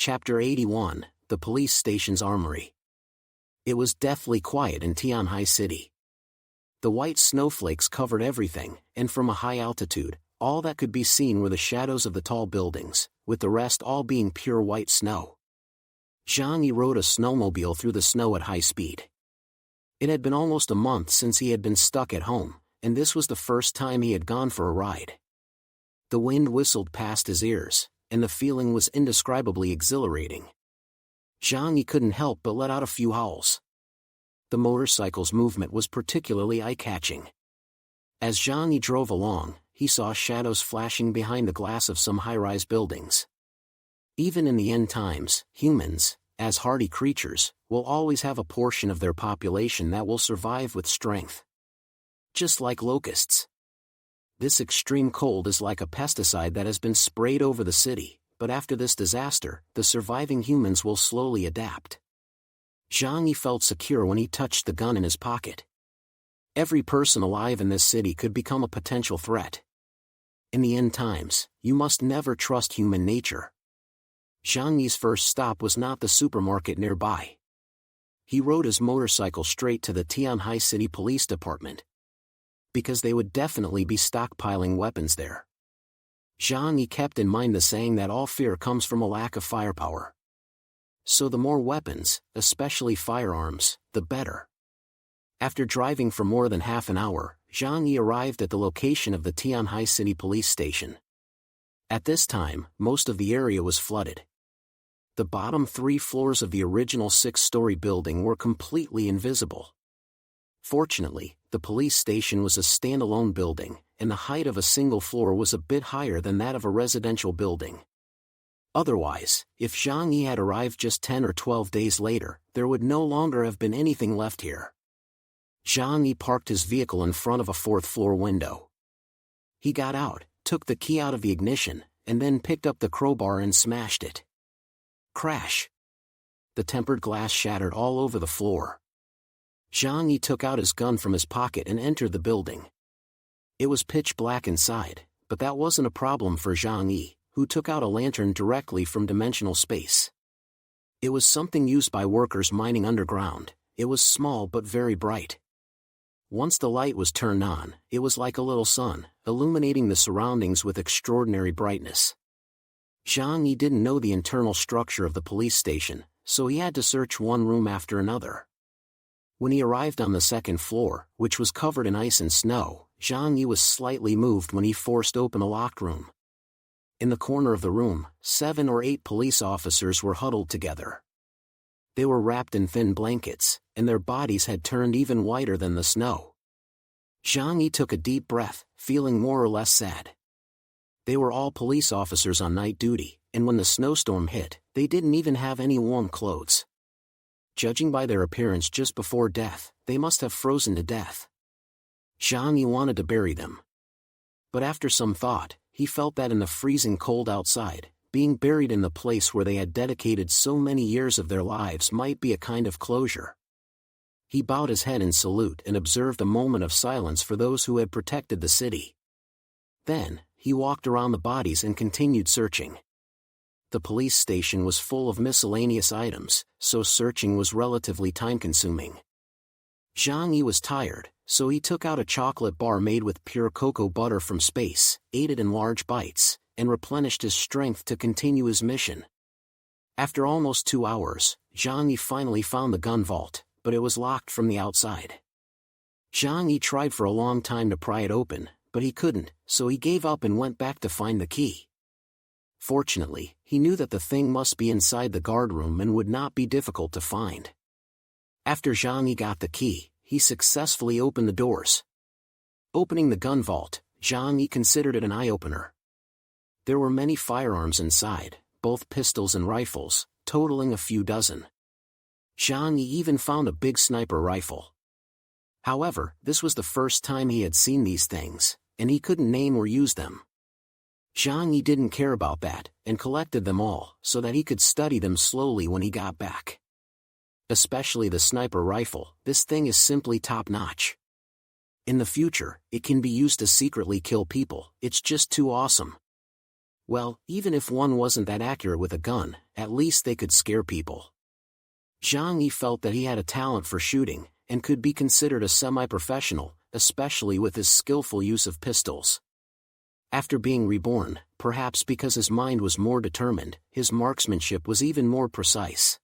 Chapter 81, The Police Station's Armory. It was deathly quiet in Tianhai City. The white snowflakes covered everything, and from a high altitude, all that could be seen were the shadows of the tall buildings, with the rest all being pure white snow. Zhang Yi rode a snowmobile through the snow at high speed. It had been almost a month since he had been stuck at home, and this was the first time he had gone for a ride. The wind whistled past his ears, and the feeling was indescribably exhilarating. Zhang Yi couldn't help but let out a few howls. The motorcycle's movement was particularly eye-catching. As Zhang Yi drove along, he saw shadows flashing behind the glass of some high-rise buildings. Even in the end times, humans, as hardy creatures, will always have a portion of their population that will survive with strength. Just like locusts. This extreme cold is like a pesticide that has been sprayed over the city, but after this disaster, the surviving humans will slowly adapt. Zhang Yi felt secure when he touched the gun in his pocket. Every person alive in this city could become a potential threat. In the end times, you must never trust human nature. Zhang Yi's first stop was not the supermarket nearby. He rode his motorcycle straight to the Tianhai City Police Department. Because they would definitely be stockpiling weapons there. Zhang Yi kept in mind the saying that all fear comes from a lack of firepower. So the more weapons, especially firearms, the better. After driving for more than half an hour, Zhang Yi arrived at the location of the Tianhai City Police Station. At this time, most of the area was flooded. The bottom 3 floors of the original 6-story building were completely invisible. Fortunately, the police station was a standalone building, and the height of a single floor was a bit higher than that of a residential building. Otherwise, if Zhang Yi had arrived just 10 or 12 days later, there would no longer have been anything left here. Zhang Yi parked his vehicle in front of a 4th-floor window. He got out, took the key out of the ignition, and then picked up the crowbar and smashed it. Crash! The tempered glass shattered all over the floor. Zhang Yi took out his gun from his pocket and entered the building. It was pitch black inside, but that wasn't a problem for Zhang Yi, who took out a lantern directly from dimensional space. It was something used by workers mining underground. It was small but very bright. Once the light was turned on, it was like a little sun, illuminating the surroundings with extraordinary brightness. Zhang Yi didn't know the internal structure of the police station, so he had to search one room after another. When he arrived on the 2nd floor, which was covered in ice and snow, Zhang Yi was slightly moved when he forced open a locked room. In the corner of the room, 7 or 8 police officers were huddled together. They were wrapped in thin blankets, and their bodies had turned even whiter than the snow. Zhang Yi took a deep breath, feeling more or less sad. They were all police officers on night duty, and when the snowstorm hit, they didn't even have any warm clothes. Judging by their appearance just before death, they must have frozen to death. Zhang Yi wanted to bury them. But after some thought, he felt that in the freezing cold outside, being buried in the place where they had dedicated so many years of their lives might be a kind of closure. He bowed his head in salute and observed a moment of silence for those who had protected the city. Then, he walked around the bodies and continued searching. The police station was full of miscellaneous items, so searching was relatively time-consuming. Zhang Yi was tired, so he took out a chocolate bar made with pure cocoa butter from space, ate it in large bites, and replenished his strength to continue his mission. After almost 2 hours, Zhang Yi finally found the gun vault, but it was locked from the outside. Zhang Yi tried for a long time to pry it open, but he couldn't, so he gave up and went back to find the key. Fortunately, he knew that the thing must be inside the guardroom and would not be difficult to find. After Zhang Yi got the key, he successfully opened the doors. Opening the gun vault, Zhang Yi considered it an eye-opener. There were many firearms inside, both pistols and rifles, totaling a few dozen. Zhang Yi even found a big sniper rifle. However, this was the first time he had seen these things, and he couldn't name or use them. Zhang Yi didn't care about that, and collected them all, so that he could study them slowly when he got back. Especially the sniper rifle, this thing is simply top-notch. In the future, it can be used to secretly kill people, it's just too awesome. Well, even if one wasn't that accurate with a gun, at least they could scare people. Zhang Yi felt that he had a talent for shooting, and could be considered a semi-professional, especially with his skillful use of pistols. After being reborn, perhaps because his mind was more determined, his marksmanship was even more precise.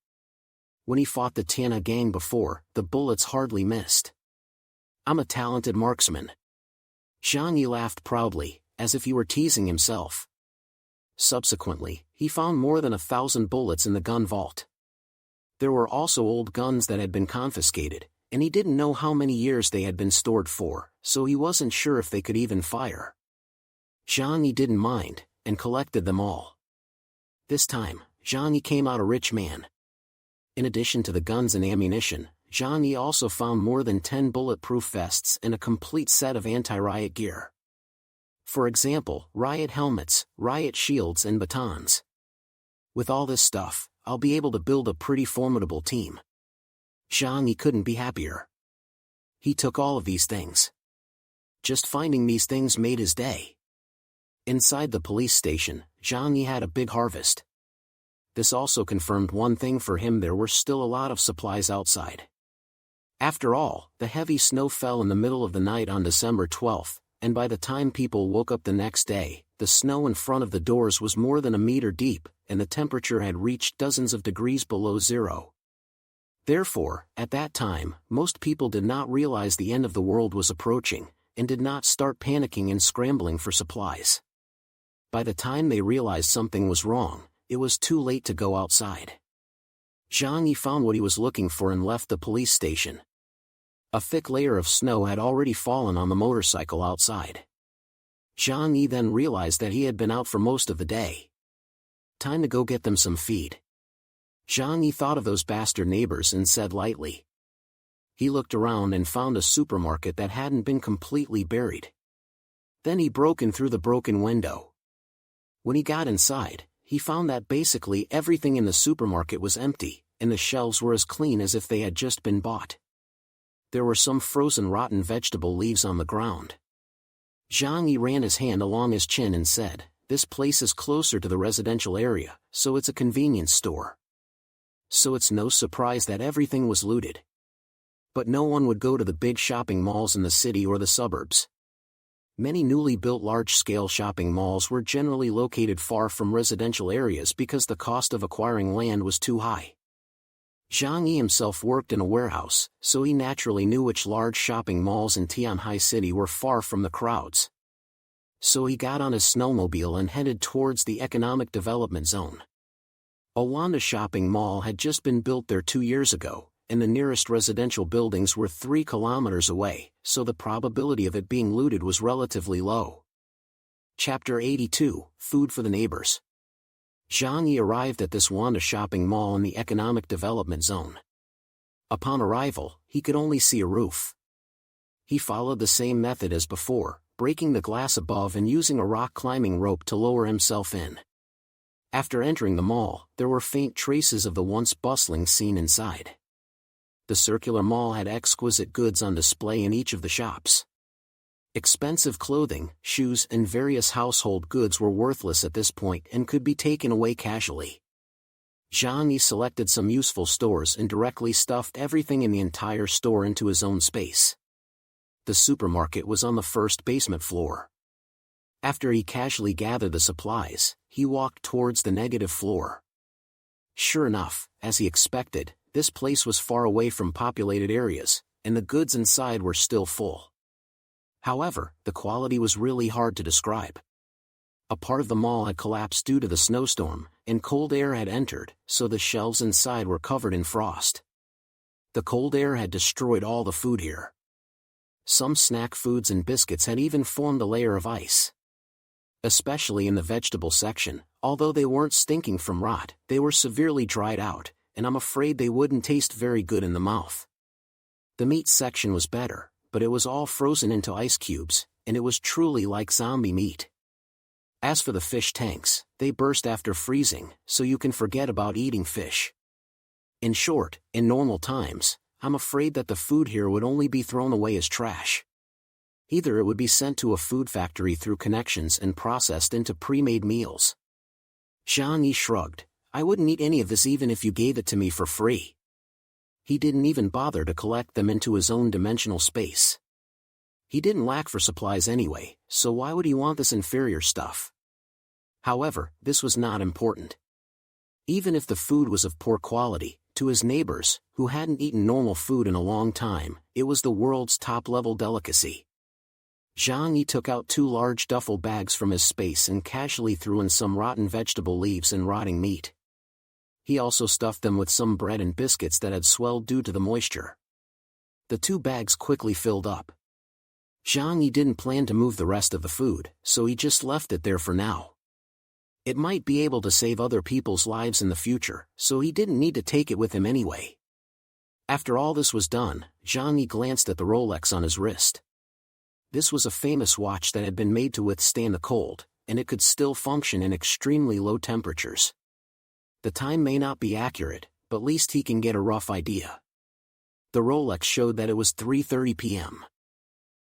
When he fought the Tiana gang before, the bullets hardly missed. "I'm a talented marksman." Zhang Yi laughed proudly, as if he were teasing himself. Subsequently, he found more than 1,000 bullets in the gun vault. There were also old guns that had been confiscated, and he didn't know how many years they had been stored for, so he wasn't sure if they could even fire. Zhang Yi didn't mind, and collected them all. This time, Zhang Yi came out a rich man. In addition to the guns and ammunition, Zhang Yi also found more than 10 bulletproof vests and a complete set of anti-riot gear. For example, riot helmets, riot shields and batons. With all this stuff, I'll be able to build a pretty formidable team. Zhang Yi couldn't be happier. He took all of these things. Just finding these things made his day. Inside the police station, Zhang Yi had a big harvest. This also confirmed one thing for him: there were still a lot of supplies outside. After all, the heavy snow fell in the middle of the night on December 12th, and by the time people woke up the next day, the snow in front of the doors was more than a meter deep, and the temperature had reached dozens of degrees below zero. Therefore, at that time, most people did not realize the end of the world was approaching, and did not start panicking and scrambling for supplies. By the time they realized something was wrong, it was too late to go outside. Zhang Yi found what he was looking for and left the police station. A thick layer of snow had already fallen on the motorcycle outside. Zhang Yi then realized that he had been out for most of the day. Time to go get them some feed. Zhang Yi thought of those bastard neighbors and said lightly. He looked around and found a supermarket that hadn't been completely buried. Then he broke in through the broken window. When he got inside, he found that basically everything in the supermarket was empty, and the shelves were as clean as if they had just been bought. There were some frozen rotten vegetable leaves on the ground. Zhang Yi ran his hand along his chin and said, "This place is closer to the residential area, so it's a convenience store. So it's no surprise that everything was looted." But no one would go to the big shopping malls in the city or the suburbs. Many newly built large-scale shopping malls were generally located far from residential areas because the cost of acquiring land was too high. Zhang Yi himself worked in a warehouse, so he naturally knew which large shopping malls in Tianhai City were far from the crowds. So he got on his snowmobile and headed towards the economic development zone. A Wanda shopping mall had just been built there 2 years ago, and the nearest residential buildings were 3 kilometers away, so the probability of it being looted was relatively low. Chapter 82, Food for the Neighbors. Zhang Yi arrived at this Wanda shopping mall in the economic development zone. Upon arrival, he could only see a roof. He followed the same method as before, breaking the glass above and using a rock climbing rope to lower himself in. After entering the mall, there were faint traces of the once bustling scene inside. The circular mall had exquisite goods on display in each of the shops. Expensive clothing, shoes and various household goods were worthless at this point and could be taken away casually. Zhang Yi selected some useful stores and directly stuffed everything in the entire store into his own space. The supermarket was on the first basement floor. After he casually gathered the supplies, he walked towards the negative floor. Sure enough, as he expected, this place was far away from populated areas, and the goods inside were still full. However, the quality was really hard to describe. A part of the mall had collapsed due to the snowstorm, and cold air had entered, so the shelves inside were covered in frost. The cold air had destroyed all the food here. Some snack foods and biscuits had even formed a layer of ice. Especially in the vegetable section, although they weren't stinking from rot, they were severely dried out, and I'm afraid they wouldn't taste very good in the mouth. The meat section was better, but it was all frozen into ice cubes, and it was truly like zombie meat. As for the fish tanks, they burst after freezing, so you can forget about eating fish. In short, in normal times, I'm afraid that the food here would only be thrown away as trash. Either it would be sent to a food factory through connections and processed into pre-made meals. Zhang Yi shrugged. I wouldn't eat any of this even if you gave it to me for free. He didn't even bother to collect them into his own dimensional space. He didn't lack for supplies anyway, so why would he want this inferior stuff? However, this was not important. Even if the food was of poor quality, to his neighbors, who hadn't eaten normal food in a long time, it was the world's top-level delicacy. Zhang Yi took out 2 large duffel bags from his space and casually threw in some rotten vegetable leaves and rotting meat. He also stuffed them with some bread and biscuits that had swelled due to the moisture. The 2 bags quickly filled up. Zhang Yi didn't plan to move the rest of the food, so he just left it there for now. It might be able to save other people's lives in the future, so he didn't need to take it with him anyway. After all this was done, Zhang Yi glanced at the Rolex on his wrist. This was a famous watch that had been made to withstand the cold, and it could still function in extremely low temperatures. The time may not be accurate, but at least he can get a rough idea. The Rolex showed that it was 3:30 p.m.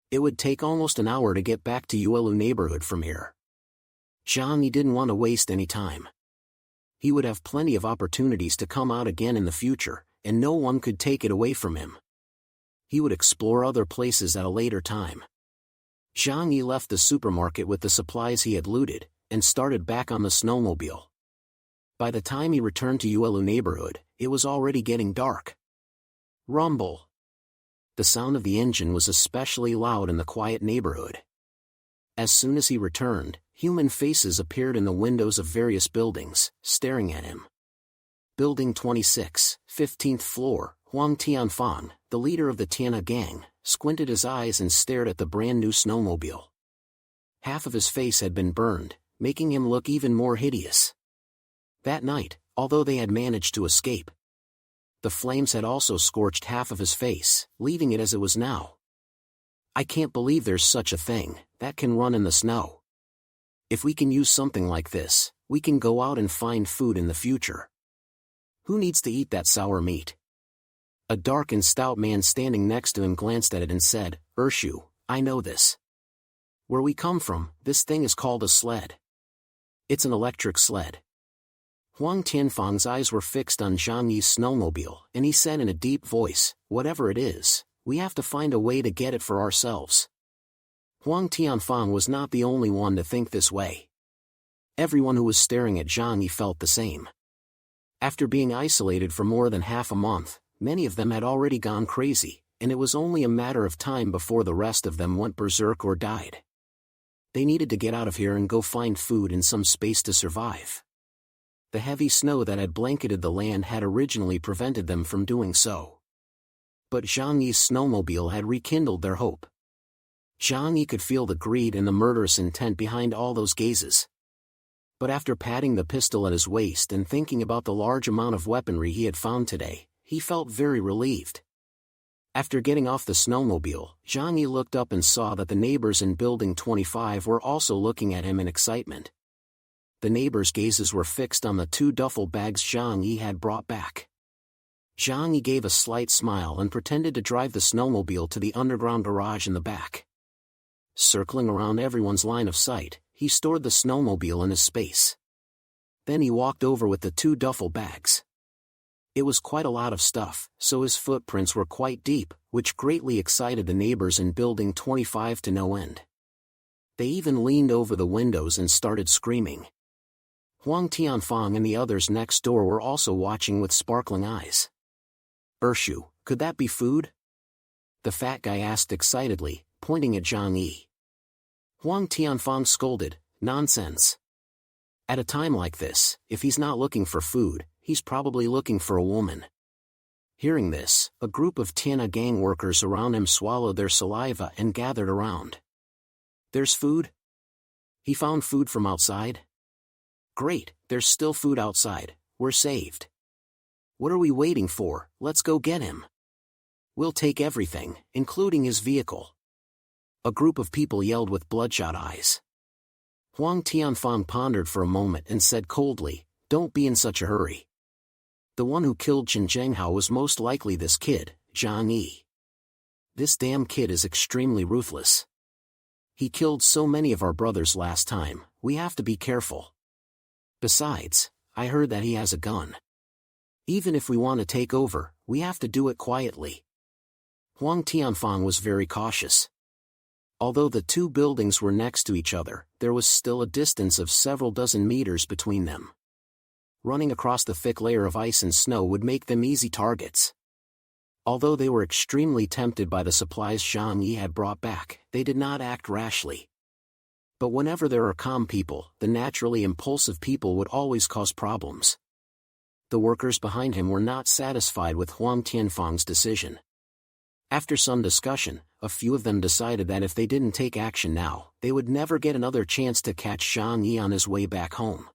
It would take almost an hour to get back to Yuelu neighborhood from here. Zhang Yi didn't want to waste any time. He would have plenty of opportunities to come out again in the future, and no one could take it away from him. He would explore other places at a later time. Zhang Yi left the supermarket with the supplies he had looted, and started back on the snowmobile. By the time he returned to Yuelu neighborhood, it was already getting dark. Rumble. The sound of the engine was especially loud in the quiet neighborhood. As soon as he returned, human faces appeared in the windows of various buildings, staring at him. Building 26, 15th floor, Huang Tianfang, the leader of the Tiana gang, squinted his eyes and stared at the brand-new snowmobile. Half of his face had been burned, making him look even more hideous. That night, although they had managed to escape, the flames had also scorched half of his face, leaving it as it was now. I can't believe there's such a thing that can run in the snow. If we can use something like this, we can go out and find food in the future. Who needs to eat that sour meat? A dark and stout man standing next to him glanced at it and said, Urshu, I know this. Where we come from, this thing is called a sled. It's an electric sled. Huang Tianfang's eyes were fixed on Zhang Yi's snowmobile, and he said in a deep voice, whatever it is, we have to find a way to get it for ourselves. Huang Tianfang was not the only one to think this way. Everyone who was staring at Zhang Yi felt the same. After being isolated for more than half a month, many of them had already gone crazy, and it was only a matter of time before the rest of them went berserk or died. They needed to get out of here and go find food in some space to survive. The heavy snow that had blanketed the land had originally prevented them from doing so. But Zhang Yi's snowmobile had rekindled their hope. Zhang Yi could feel the greed and the murderous intent behind all those gazes. But after patting the pistol at his waist and thinking about the large amount of weaponry he had found today, he felt very relieved. After getting off the snowmobile, Zhang Yi looked up and saw that the neighbors in Building 25 were also looking at him in excitement. The neighbors' gazes were fixed on the 2 duffel bags Zhang Yi had brought back. Zhang Yi gave a slight smile and pretended to drive the snowmobile to the underground garage in the back. Circling around everyone's line of sight, he stored the snowmobile in his space. Then he walked over with the 2 duffel bags. It was quite a lot of stuff, so his footprints were quite deep, which greatly excited the neighbors in Building 25 to no end. They even leaned over the windows and started screaming. Huang Tianfang and the others next door were also watching with sparkling eyes. Urshu, could that be food? The fat guy asked excitedly, pointing at Zhang Yi. Huang Tianfang scolded, nonsense. At a time like this, if he's not looking for food, he's probably looking for a woman. Hearing this, a group of Tiana gang workers around him swallowed their saliva and gathered around. There's food? He found food from outside? Great, there's still food outside, we're saved. What are we waiting for? Let's go get him. We'll take everything, including his vehicle. A group of people yelled with bloodshot eyes. Huang Tianfang pondered for a moment and said coldly, don't be in such a hurry. The one who killed Chen Zhenghao was most likely this kid, Zhang Yi. This damn kid is extremely ruthless. He killed so many of our brothers last time, we have to be careful. Besides, I heard that he has a gun. Even if we want to take over, we have to do it quietly. Huang Tianfang was very cautious. Although the two buildings were next to each other, there was still a distance of several dozen meters between them. Running across the thick layer of ice and snow would make them easy targets. Although they were extremely tempted by the supplies Zhang Yi had brought back, they did not act rashly. But whenever there are calm people, the naturally impulsive people would always cause problems. The workers behind him were not satisfied with Huang Tianfang's decision. After some discussion, a few of them decided that if they didn't take action now, they would never get another chance to catch Zhang Yi on his way back home.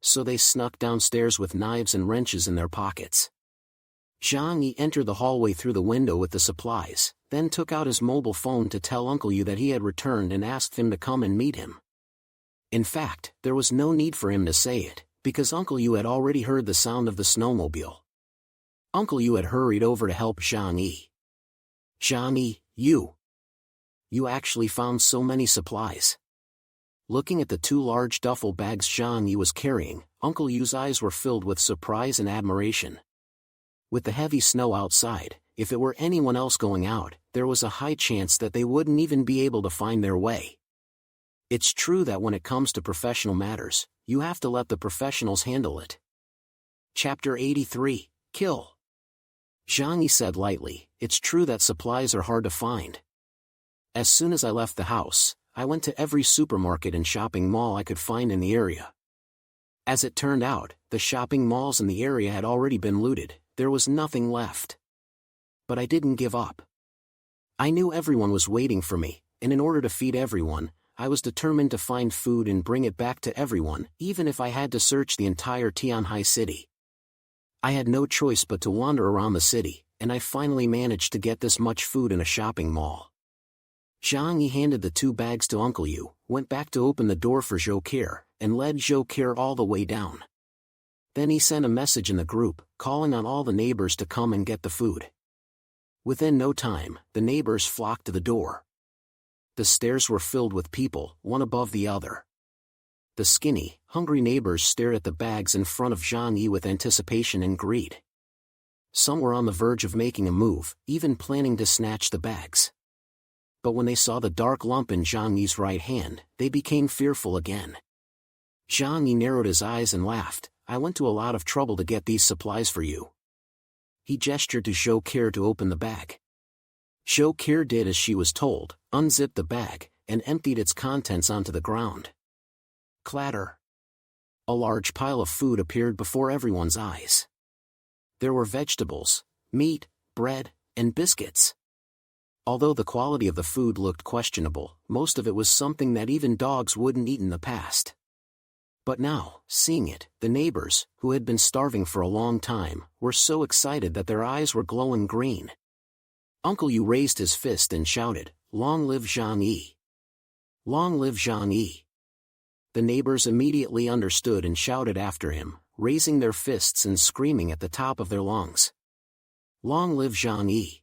So they snuck downstairs with knives and wrenches in their pockets. Zhang Yi entered the hallway through the window with the supplies, then took out his mobile phone to tell Uncle Yu that he had returned and asked him to come and meet him. In fact, there was no need for him to say it, because Uncle Yu had already heard the sound of the snowmobile. Uncle Yu had hurried over to help Zhang Yi. Zhang Yi, you actually found so many supplies. Looking at the two large duffel bags Zhang Yi was carrying, Uncle Yu's eyes were filled with surprise and admiration. With the heavy snow outside, if it were anyone else going out, there was a high chance that they wouldn't even be able to find their way. It's true that when it comes to professional matters, you have to let the professionals handle it. Chapter 83, Kill. Zhang Yi said lightly, it's true that supplies are hard to find. As soon as I left the house, I went to every supermarket and shopping mall I could find in the area. As it turned out, the shopping malls in the area had already been looted. There was nothing left. But I didn't give up. I knew everyone was waiting for me, and in order to feed everyone, I was determined to find food and bring it back to everyone, even if I had to search the entire Tianhai city. I had no choice but to wander around the city, and I finally managed to get this much food in a shopping mall. Zhang Yi handed the two bags to Uncle Yu, went back to open the door for Zhou Keir, and led Zhou Keir all the way down. Then he sent a message in the group, calling on all the neighbors to come and get the food. Within no time, the neighbors flocked to the door. The stairs were filled with people, one above the other. The skinny, hungry neighbors stared at the bags in front of Zhang Yi with anticipation and greed. Some were on the verge of making a move, even planning to snatch the bags. But when they saw the dark lump in Zhang Yi's right hand, they became fearful again. Zhang Yi narrowed his eyes and laughed. I went to a lot of trouble to get these supplies for you. He gestured to Zhou Keir to open the bag. Zhou Keir did as she was told, unzipped the bag, and emptied its contents onto the ground. Clatter. A large pile of food appeared before everyone's eyes. There were vegetables, meat, bread, and biscuits. Although the quality of the food looked questionable, most of it was something that even dogs wouldn't eat in the past. But now, seeing it, the neighbors, who had been starving for a long time, were so excited that their eyes were glowing green. Uncle Yu raised his fist and shouted, "Long live Zhang Yi! Long live Zhang Yi!" The neighbors immediately understood and shouted after him, raising their fists and screaming at the top of their lungs. "Long live Zhang Yi!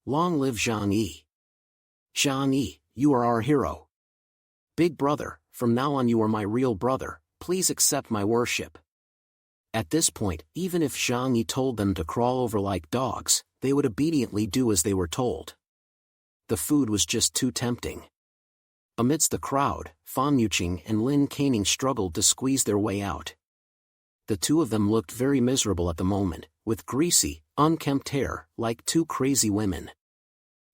Long live Zhang Yi! Zhang Yi, you are our hero! Big brother, from now on you are my real brother, please accept my worship." At this point, even if Zhang Yi told them to crawl over like dogs, they would obediently do as they were told. The food was just too tempting. Amidst the crowd, Fan Yuqing and Lin Caning struggled to squeeze their way out. The two of them looked very miserable at the moment, with greasy, unkempt hair, like two crazy women.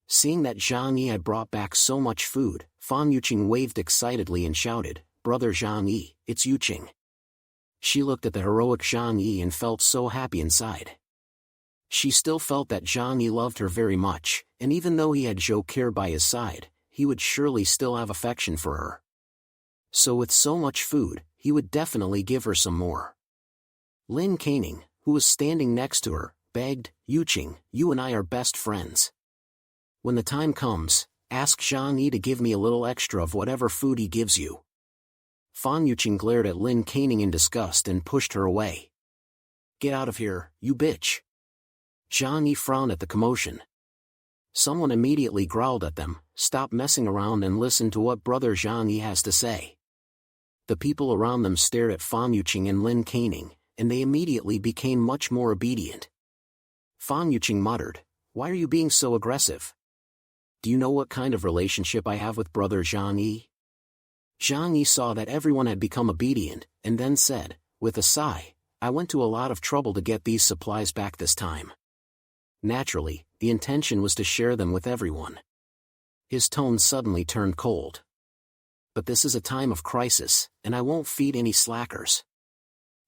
Seeing that Zhang Yi had brought back so much food, Fan Yuqing waved excitedly and shouted, "Brother Zhang Yi, it's Yuqing." She looked at the heroic Zhang Yi and felt so happy inside. She still felt that Zhang Yi loved her very much, and even though he had Zhou Keir by his side, he would surely still have affection for her. So with so much food, he would definitely give her some more. Lin Caning, who was standing next to her, begged, "Yuqing, you and I are best friends. When the time comes, ask Zhang Yi to give me a little extra of whatever food he gives you." Fan Yuqing glared at Lin Caning in disgust and pushed her away. "Get out of here, you bitch." Zhang Yi frowned at the commotion. Someone immediately growled at them, "Stop messing around and listen to what Brother Zhang Yi has to say." The people around them stared at Fan Yuqing and Lin Caning, and they immediately became much more obedient. Fan Yuqing muttered, "Why are you being so aggressive? Do you know what kind of relationship I have with Brother Zhang Yi?" Zhang Yi saw that everyone had become obedient, and then said, with a sigh, "I went to a lot of trouble to get these supplies back this time." Naturally, the intention was to share them with everyone. His tone suddenly turned cold. "But this is a time of crisis, and I won't feed any slackers.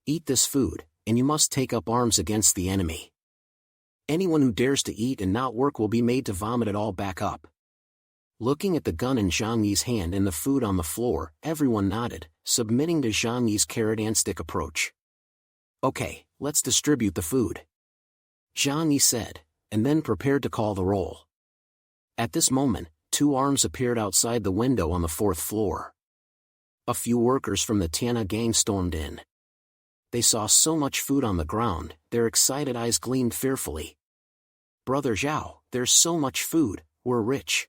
Eat this food, and you must take up arms against the enemy. Anyone who dares to eat and not work will be made to vomit it all back up." Looking at the gun in Zhang Yi's hand and the food on the floor, everyone nodded, submitting to Zhang Yi's carrot-and-stick approach. "Okay, let's distribute the food," Zhang Yi said, and then prepared to call the roll. At this moment, 2 arms appeared outside the window on the 4th floor. A few workers from the Tiana gang stormed in. They saw so much food on the ground, their excited eyes gleamed fearfully. "Brother Zhao, there's so much food, we're rich,"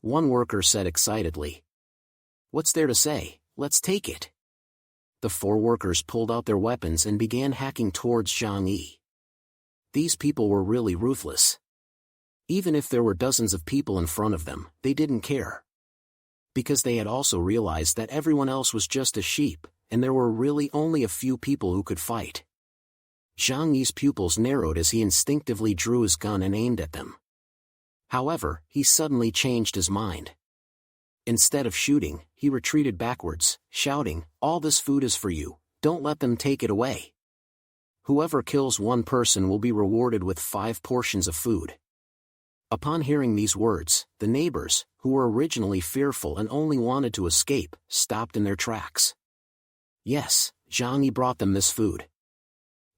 one worker said excitedly. "What's there to say, let's take it." The 4 workers pulled out their weapons and began hacking towards Zhang Yi. These people were really ruthless. Even if there were dozens of people in front of them, they didn't care. Because they had also realized that everyone else was just a sheep, and there were really only a few people who could fight. Zhang Yi's pupils narrowed as he instinctively drew his gun and aimed at them. However, he suddenly changed his mind. Instead of shooting, he retreated backwards, shouting, "All this food is for you, don't let them take it away. Whoever kills 1 person will be rewarded with 5 portions of food." Upon hearing these words, the neighbors, who were originally fearful and only wanted to escape, stopped in their tracks. Yes, Zhang Yi brought them this food.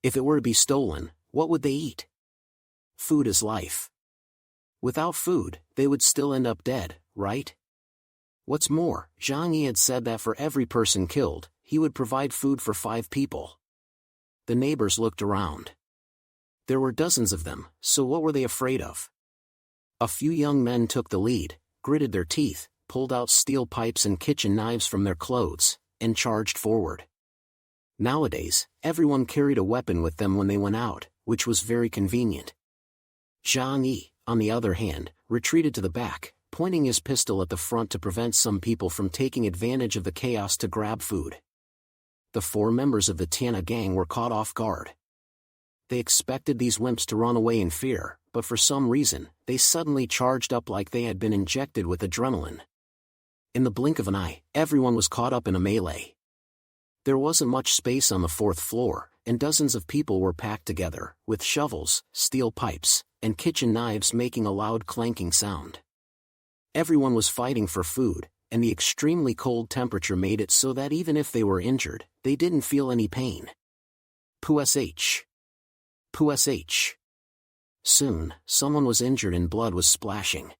If it were to be stolen, what would they eat? Food is life. Without food, they would still end up dead, right? What's more, Zhang Yi had said that for every person killed, he would provide food for 5 people. The neighbors looked around. There were dozens of them, so what were they afraid of? A few young men took the lead, gritted their teeth, pulled out steel pipes and kitchen knives from their clothes, and charged forward. Nowadays, everyone carried a weapon with them when they went out, which was very convenient. Zhang Yi, on the other hand, retreated to the back, pointing his pistol at the front to prevent some people from taking advantage of the chaos to grab food. The 4 members of the Tiana gang were caught off guard. They expected these wimps to run away in fear, but for some reason, they suddenly charged up like they had been injected with adrenaline. In the blink of an eye, everyone was caught up in a melee. There wasn't much space on the 4th floor, and dozens of people were packed together, with shovels, steel pipes, and kitchen knives making a loud clanking sound. Everyone was fighting for food, and the extremely cold temperature made it so that even if they were injured, they didn't feel any pain. Push. Push. Soon, someone was injured and blood was splashing.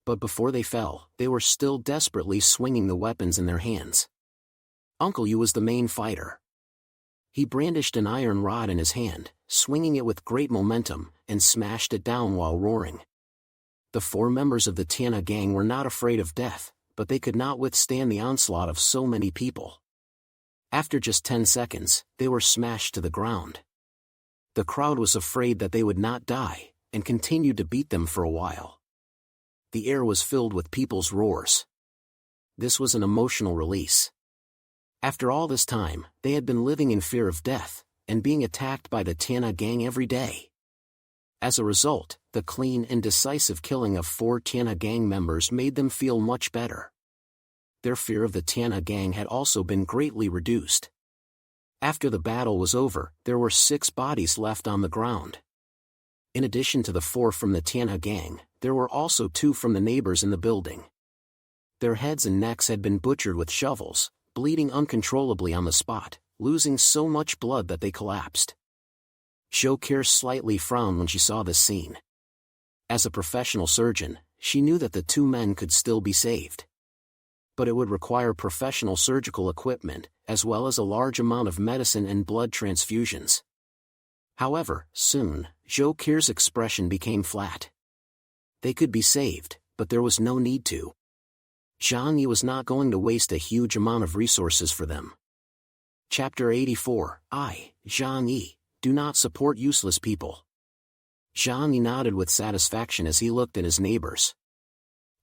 But before they fell, they were still desperately swinging the weapons in their hands. Uncle Yu was the main fighter. He brandished an iron rod in his hand, swinging it with great momentum, and smashed it down while roaring. The 4 members of the Tiana gang were not afraid of death, but they could not withstand the onslaught of so many people. After just 10 seconds, they were smashed to the ground. The crowd was afraid that they would not die, and continued to beat them for a while. The air was filled with people's roars. This was an emotional release. After all this time, they had been living in fear of death, and being attacked by the Tiana gang every day. As a result, the clean and decisive killing of 4 Tiana gang members made them feel much better. Their fear of the Tiana gang had also been greatly reduced. After the battle was over, there were 6 bodies left on the ground. In addition to the 4 from the Tiana gang, there were also 2 from the neighbors in the building. Their heads and necks had been butchered with shovels, bleeding uncontrollably on the spot, losing so much blood that they collapsed. Zhou Keir slightly frowned when she saw this scene. As a professional surgeon, she knew that the 2 men could still be saved. But it would require professional surgical equipment, as well as a large amount of medicine and blood transfusions. However, soon, Zhou Keir's expression became flat. They could be saved, but there was no need to. Zhang Yi was not going to waste a huge amount of resources for them. Chapter 84, I, Zhang Yi, do not support useless people. Zhang Yi nodded with satisfaction as he looked at his neighbors.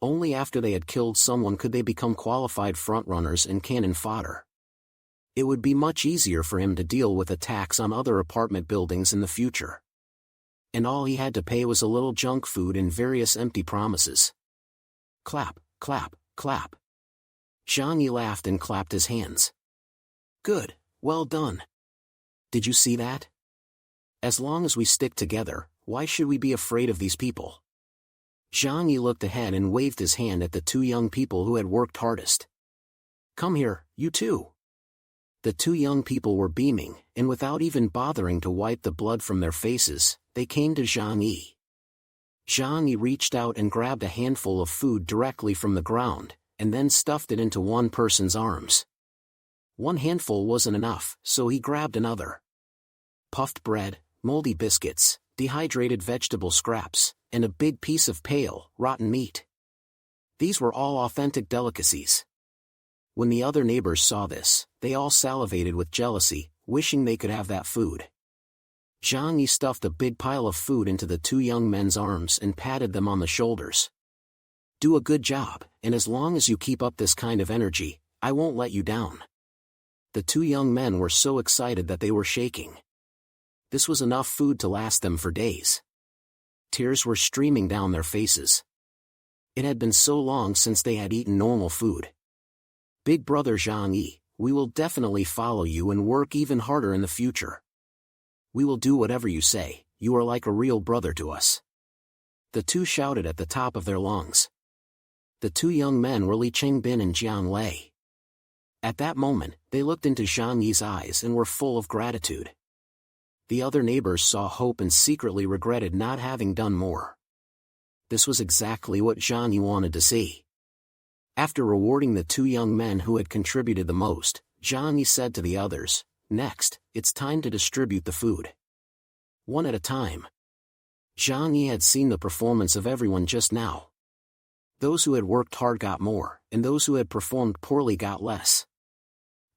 Only after they had killed someone could they become qualified frontrunners and cannon fodder. It would be much easier for him to deal with attacks on other apartment buildings in the future. And all he had to pay was a little junk food and various empty promises. Clap, clap, clap. Zhang Yi laughed and clapped his hands. Good, well done. Did you see that? As long as we stick together, why should we be afraid of these people? Zhang Yi looked ahead and waved his hand at the two young people who had worked hardest. Come here, you two. The two young people were beaming, and without even bothering to wipe the blood from their faces, they came to Zhang Yi. Zhang Yi reached out and grabbed a handful of food directly from the ground, and then stuffed it into one person's arms. One handful wasn't enough, so he grabbed another. Puffed bread, moldy biscuits, dehydrated vegetable scraps, and a big piece of pale, rotten meat. These were all authentic delicacies. When the other neighbors saw this, they all salivated with jealousy, wishing they could have that food. Zhang Yi stuffed a big pile of food into the two young men's arms and patted them on the shoulders. Do a good job, and as long as you keep up this kind of energy, I won't let you down. The two young men were so excited that they were shaking. This was enough food to last them for days. Tears were streaming down their faces. It had been so long since they had eaten normal food. Big brother Zhang Yi, we will definitely follow you and work even harder in the future. We will do whatever you say, you are like a real brother to us. The two shouted at the top of their lungs. The two young men were Li Qingbin and Jiang Lei. At that moment, they looked into Zhang Yi's eyes and were full of gratitude. The other neighbors saw hope and secretly regretted not having done more. This was exactly what Zhang Yi wanted to see. After rewarding the two young men who had contributed the most, Zhang Yi said to the others, "Next, it's time to distribute the food. One at a time." Zhang Yi had seen the performance of everyone just now. Those who had worked hard got more, and those who had performed poorly got less.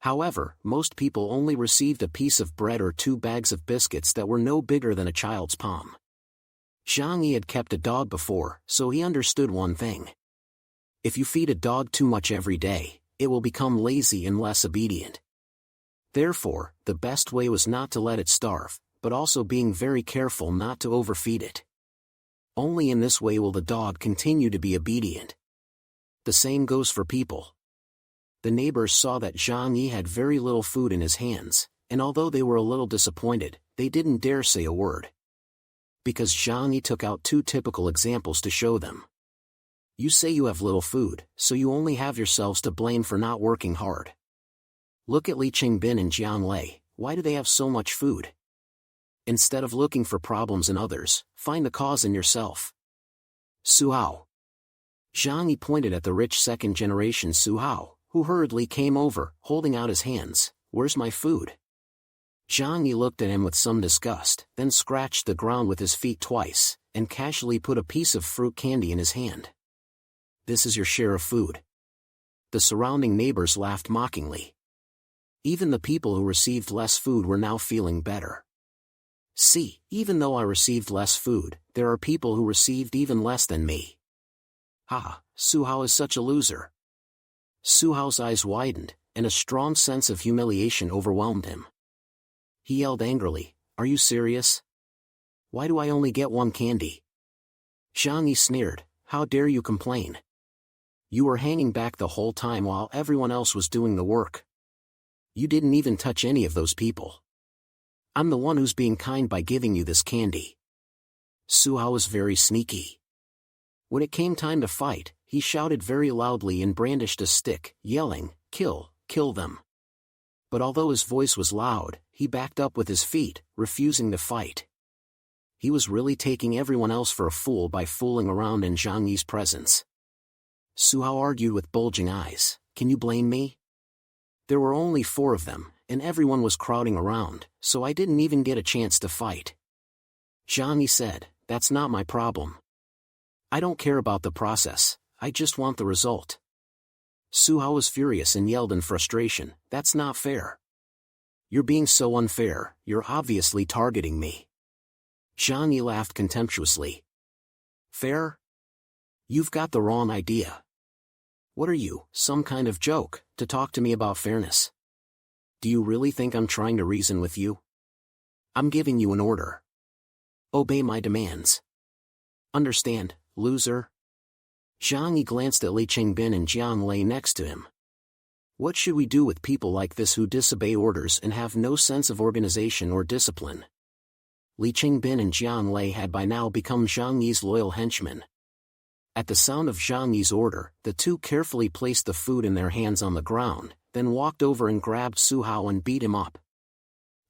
However, most people only received a piece of bread or 2 bags of biscuits that were no bigger than a child's palm. Zhang Yi had kept a dog before, so he understood one thing. If you feed a dog too much every day, it will become lazy and less obedient. Therefore, the best way was not to let it starve, but also being very careful not to overfeed it. Only in this way will the dog continue to be obedient. The same goes for people. The neighbors saw that Zhang Yi had very little food in his hands, and although they were a little disappointed, they didn't dare say a word. Because Zhang Yi took out 2 typical examples to show them. You say you have little food, so you only have yourselves to blame for not working hard. Look at Li Qingbin and Jiang Lei, why do they have so much food? Instead of looking for problems in others, find the cause in yourself. Su Hao. Zhang Yi pointed at the rich second-generation Su Hao, who hurriedly came over, holding out his hands. Where's my food? Zhang Yi looked at him with some disgust, then scratched the ground with his feet twice, and casually put a piece of fruit candy in his hand. This is your share of food. The surrounding neighbors laughed mockingly. Even the people who received less food were now feeling better. See, even though I received less food, there are people who received even less than me. Ha, Su Hao is such a loser. Su Hao's eyes widened, and a strong sense of humiliation overwhelmed him. He yelled angrily, "Are you serious? Why do I only get 1 candy?" Zhang Yi sneered, "How dare you complain? You were hanging back the whole time while everyone else was doing the work. You didn't even touch any of those people. I'm the one who's being kind by giving you this candy." Su Hao was very sneaky. When it came time to fight, he shouted very loudly and brandished a stick, yelling, "Kill, kill them." But although his voice was loud, he backed up with his feet, refusing to fight. He was really taking everyone else for a fool by fooling around in Zhang Yi's presence. Su Hao argued with bulging eyes, "Can you blame me? There were only 4 of them, and everyone was crowding around, so I didn't even get a chance to fight." Zhang Yi said, "That's not my problem. I don't care about the process, I just want the result. Su Hao was furious and yelled in frustration, "That's not fair. You're being so unfair, you're obviously targeting me." Zhang Yi laughed contemptuously. Fair? You've got the wrong idea. What are you, some kind of joke, to talk to me about fairness? Do you really think I'm trying to reason with you? I'm giving you an order. Obey my demands. Understand, loser? Zhang Yi glanced at Li Qingbin and Jiang Lei next to him. What should we do with people like this who disobey orders and have no sense of organization or discipline? Li Qingbin and Jiang Lei had by now become Zhang Yi's loyal henchmen. At the sound of Zhang Yi's order, the two carefully placed the food in their hands on the ground, then walked over and grabbed Su Hao and beat him up.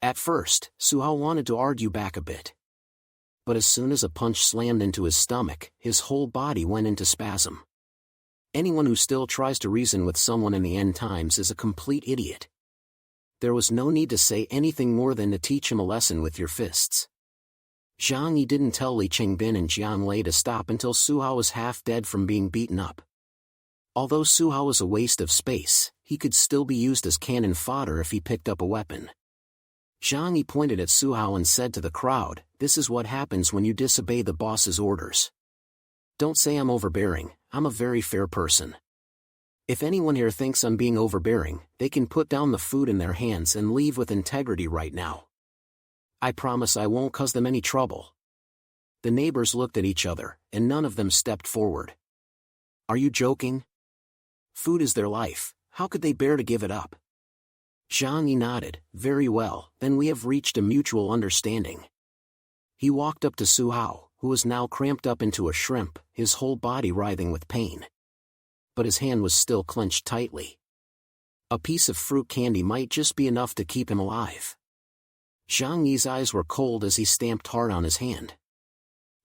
At first, Su Hao wanted to argue back a bit. But as soon as a punch slammed into his stomach, his whole body went into spasm. Anyone who still tries to reason with someone in the end times is a complete idiot. There was no need to say anything more than to teach him a lesson with your fists. Zhang Yi didn't tell Li Qingbin and Jiang Lei to stop until Su Hao was half dead from being beaten up. Although Su Hao was a waste of space, he could still be used as cannon fodder if he picked up a weapon. Zhang Yi pointed at Su Hao and said to the crowd, "This is what happens when you disobey the boss's orders. Don't say I'm overbearing, I'm a very fair person. If anyone here thinks I'm being overbearing, they can put down the food in their hands and leave with integrity right now. I promise I won't cause them any trouble." The neighbors looked at each other, and none of them stepped forward. Are you joking? Food is their life, how could they bear to give it up? Zhang Yi nodded, "Very well, then we have reached a mutual understanding." He walked up to Su Hao, who was now cramped up into a shrimp, his whole body writhing with pain. But his hand was still clenched tightly. A piece of fruit candy might just be enough to keep him alive. Zhang Yi's eyes were cold as he stamped hard on his hand.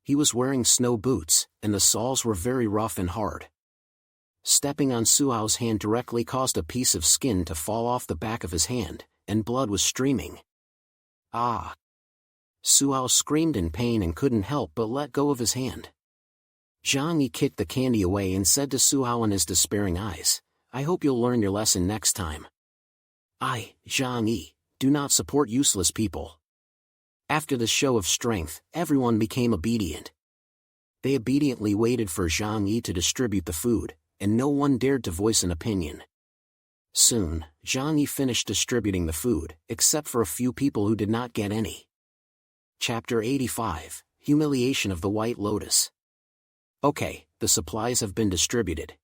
He was wearing snow boots, and the soles were very rough and hard. Stepping on Su Hao's hand directly caused a piece of skin to fall off the back of his hand, and blood was streaming. Ah! Su Hao screamed in pain and couldn't help but let go of his hand. Zhang Yi kicked the candy away and said to Su Hao in his despairing eyes, "I hope you'll learn your lesson next time. I, Zhang Yi, do not support useless people." After the show of strength, everyone became obedient. They obediently waited for Zhang Yi to distribute the food, and no one dared to voice an opinion. Soon, Zhang Yi finished distributing the food, except for a few people who did not get any. Chapter 85, Humiliation of the White Lotus. Okay, the supplies have been distributed.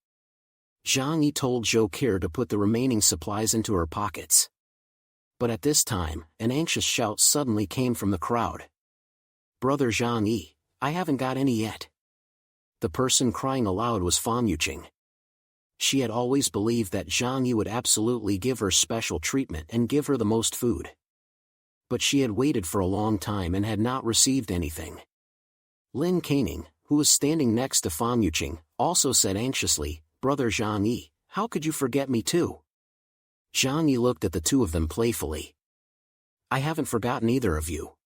Zhang Yi told Zhou Qi to put the remaining supplies into her pockets. But at this time, an anxious shout suddenly came from the crowd. "Brother Zhang Yi, I haven't got any yet." The person crying aloud was Fan Yuqing. She had always believed that Zhang Yi would absolutely give her special treatment and give her the most food. But she had waited for a long time and had not received anything. Lin Caning, who was standing next to Fan Yuqing, also said anxiously, "Brother Zhang Yi, how could you forget me too?" Zhang Yi looked at the two of them playfully. "I haven't forgotten either of you."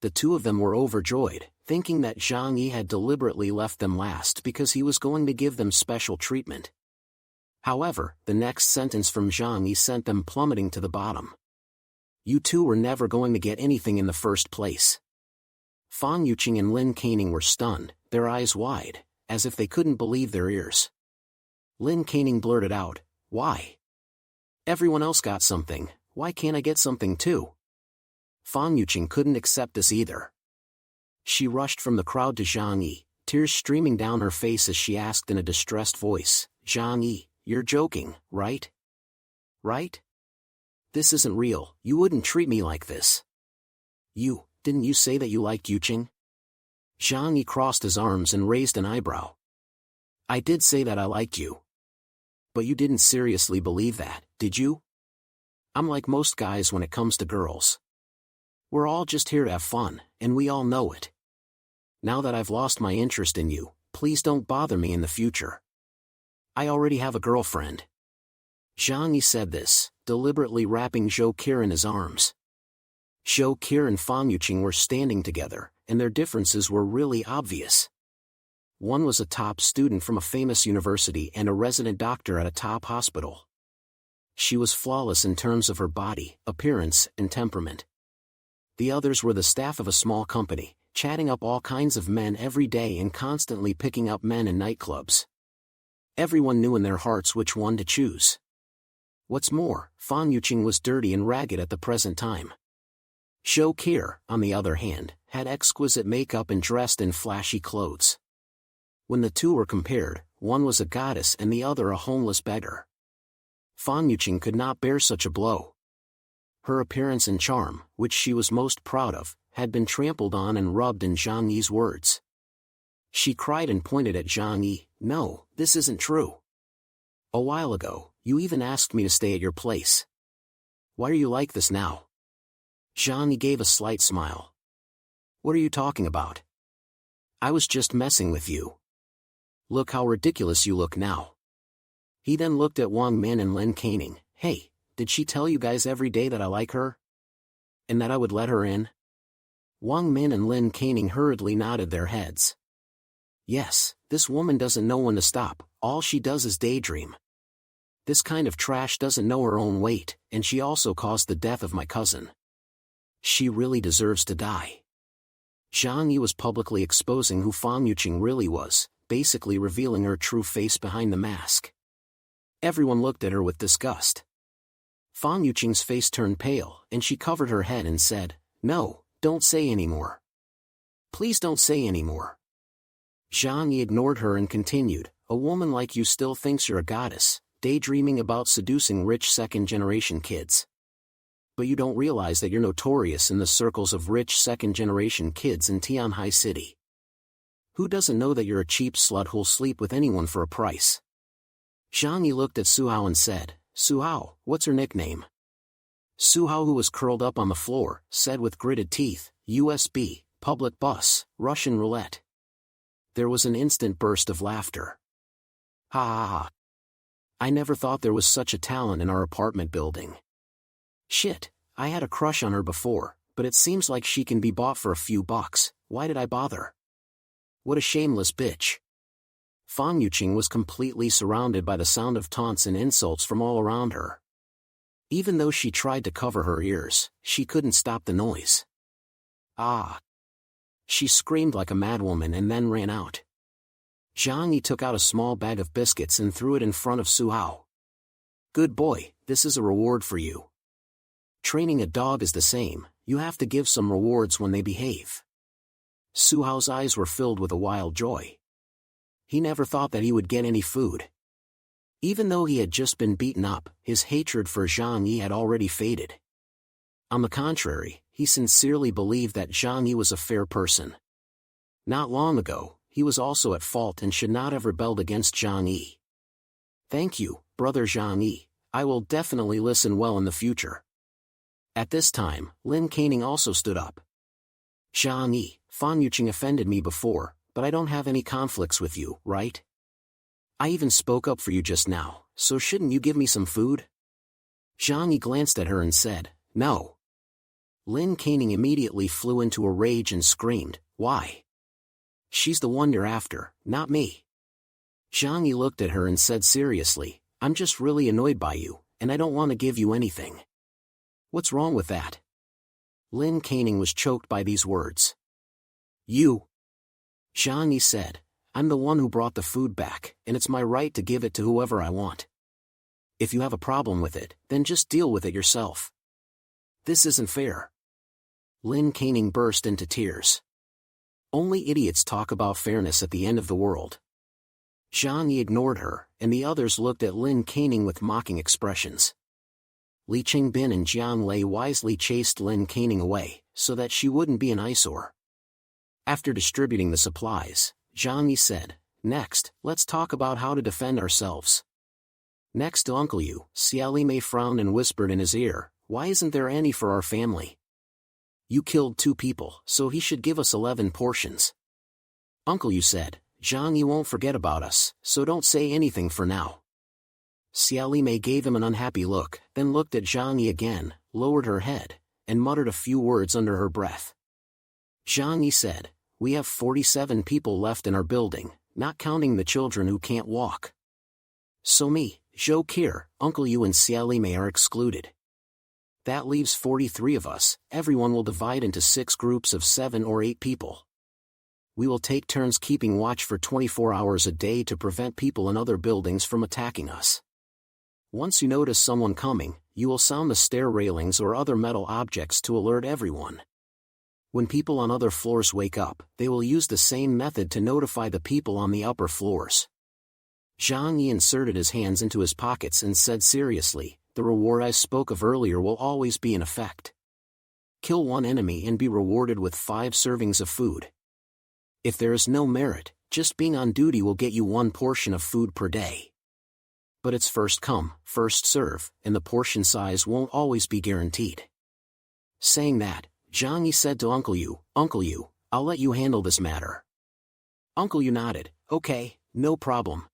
The two of them were overjoyed, thinking that Zhang Yi had deliberately left them last because he was going to give them special treatment. However, the next sentence from Zhang Yi sent them plummeting to the bottom. "You two were never going to get anything in the first place." Fan Yuqing and Lin Caning were stunned, their eyes wide, as if they couldn't believe their ears. Lin Caning blurted out, "Why? Everyone else got something, why can't I get something too?" Fan Yuqing couldn't accept this either. She rushed from the crowd to Zhang Yi, tears streaming down her face as she asked in a distressed voice, "Zhang Yi, you're joking, right? Right? This isn't real, you wouldn't treat me like this. Didn't you say that you liked Yuqing?" Zhang Yi crossed his arms and raised an eyebrow. "I did say that I liked you. But you didn't seriously believe that, did you? I'm like most guys when it comes to girls. We're all just here to have fun, and we all know it. Now that I've lost my interest in you, please don't bother me in the future. I already have a girlfriend." Zhang Yi said this, deliberately wrapping Zhou Qi in his arms. Zhou Qi and Fan Yuqing were standing together, and their differences were really obvious. One was a top student from a famous university and a resident doctor at a top hospital. She was flawless in terms of her body, appearance, and temperament. The others were the staff of a small company, chatting up all kinds of men every day and constantly picking up men in nightclubs. Everyone knew in their hearts which one to choose. What's more, Fan Yuqing was dirty and ragged at the present time. Zhou Qi, on the other hand, had exquisite makeup and dressed in flashy clothes. When the two were compared, one was a goddess and the other a homeless beggar. Fan Yuqing could not bear such a blow. Her appearance and charm, which she was most proud of, had been trampled on and rubbed in Zhang Yi's words. She cried and pointed at Zhang Yi, "No, this isn't true. A while ago, you even asked me to stay at your place. Why are you like this now?" Zhang Yi gave a slight smile. "What are you talking about? I was just messing with you. Look how ridiculous you look now." He then looked at Wang Min and Lin Canning. "Hey, did she tell you guys every day that I like her? And that I would let her in?" Wang Min and Lin Canning hurriedly nodded their heads. "Yes, this woman doesn't know when to stop, all she does is daydream. This kind of trash doesn't know her own weight, and she also caused the death of my cousin. She really deserves to die." Zhang Yi was publicly exposing who Fan Yuqing really was, basically revealing her true face behind the mask. Everyone looked at her with disgust. Fan Yuqing's face turned pale, and she covered her head and said, "No, don't say anymore. Please don't say anymore." Zhang Yi ignored her and continued, "A woman like you still thinks you're a goddess, daydreaming about seducing rich second-generation kids. But you don't realize that you're notorious in the circles of rich second-generation kids in Tianhai City. Who doesn't know that you're a cheap slut who'll sleep with anyone for a price?" Zhang Yi looked at Su Hao and said, "Su Hao, what's her nickname?" Su Hao, who was curled up on the floor, said with gritted teeth, "USB, public bus, Russian roulette." There was an instant burst of laughter. "Ha ha ha. I never thought there was such a talent in our apartment building. Shit, I had a crush on her before, but it seems like she can be bought for a few bucks. Why did I bother? What a shameless bitch." Fan Yuqing was completely surrounded by the sound of taunts and insults from all around her. Even though she tried to cover her ears, she couldn't stop the noise. "Ah!" She screamed like a madwoman and then ran out. Zhang Yi took out a small bag of biscuits and threw it in front of Su Hao. "Good boy, this is a reward for you. Training a dog is the same, you have to give some rewards when they behave." Su Hao's eyes were filled with a wild joy. He never thought that he would get any food. Even though he had just been beaten up, his hatred for Zhang Yi had already faded. On the contrary, he sincerely believed that Zhang Yi was a fair person. Not long ago, he was also at fault and should not have rebelled against Zhang Yi. "Thank you, brother Zhang Yi, I will definitely listen well in the future." At this time, Lin Canning also stood up. "Zhang Yi, Fan Yuqing offended me before, but I don't have any conflicts with you, right? I even spoke up for you just now, so shouldn't you give me some food?" Zhang Yi glanced at her and said, "No." Lin Canning immediately flew into a rage and screamed, "Why? She's the one you're after, not me." Zhang Yi looked at her and said seriously, "I'm just really annoyed by you, and I don't want to give you anything." "What's wrong with that?" Lin Canning was choked by these words. "You." Zhang Yi said, "I'm the one who brought the food back, and it's my right to give it to whoever I want. If you have a problem with it, then just deal with it yourself. This isn't fair." Lin Canning burst into tears. Only idiots talk about fairness at the end of the world. Zhang Yi ignored her, and the others looked at Lin Canning with mocking expressions. Li Qingbin and Jiang Lei wisely chased Lin Canning away, so that she wouldn't be an eyesore. After distributing the supplies, Zhang Yi said, "Next, let's talk about how to defend ourselves." Next to Uncle Yu, Xiao Li Mei frowned and whispered in his ear, "Why isn't there any for our family? You killed 2 people, so he should give us 11 portions." Uncle Yu said, "Zhang Yi won't forget about us, so don't say anything for now." Xiao Li Mei gave him an unhappy look, then looked at Zhang Yi again, lowered her head, and muttered a few words under her breath. Zhang Yi said, "We have 47 people left in our building, not counting the children who can't walk. So me, Zhou Kir, Uncle Yu and Xiao Mei are excluded. That leaves 43 of us. Everyone will divide into 6 groups of 7 or 8 people. We will take turns keeping watch for 24 hours a day to prevent people in other buildings from attacking us. Once you notice someone coming, you will sound the stair railings or other metal objects to alert everyone. When people on other floors wake up, they will use the same method to notify the people on the upper floors. Zhang Yi inserted his hands into his pockets and said seriously, the reward I spoke of earlier will always be in effect. Kill one enemy and be rewarded with 5 servings of food. If there is no merit, just being on duty will get you 1 portion of food per day. But it's first come, first serve, and the portion size won't always be guaranteed. Saying that, Zhang Yi said to Uncle Yu, Uncle Yu, I'll let you handle this matter. Uncle Yu nodded, okay, no problem,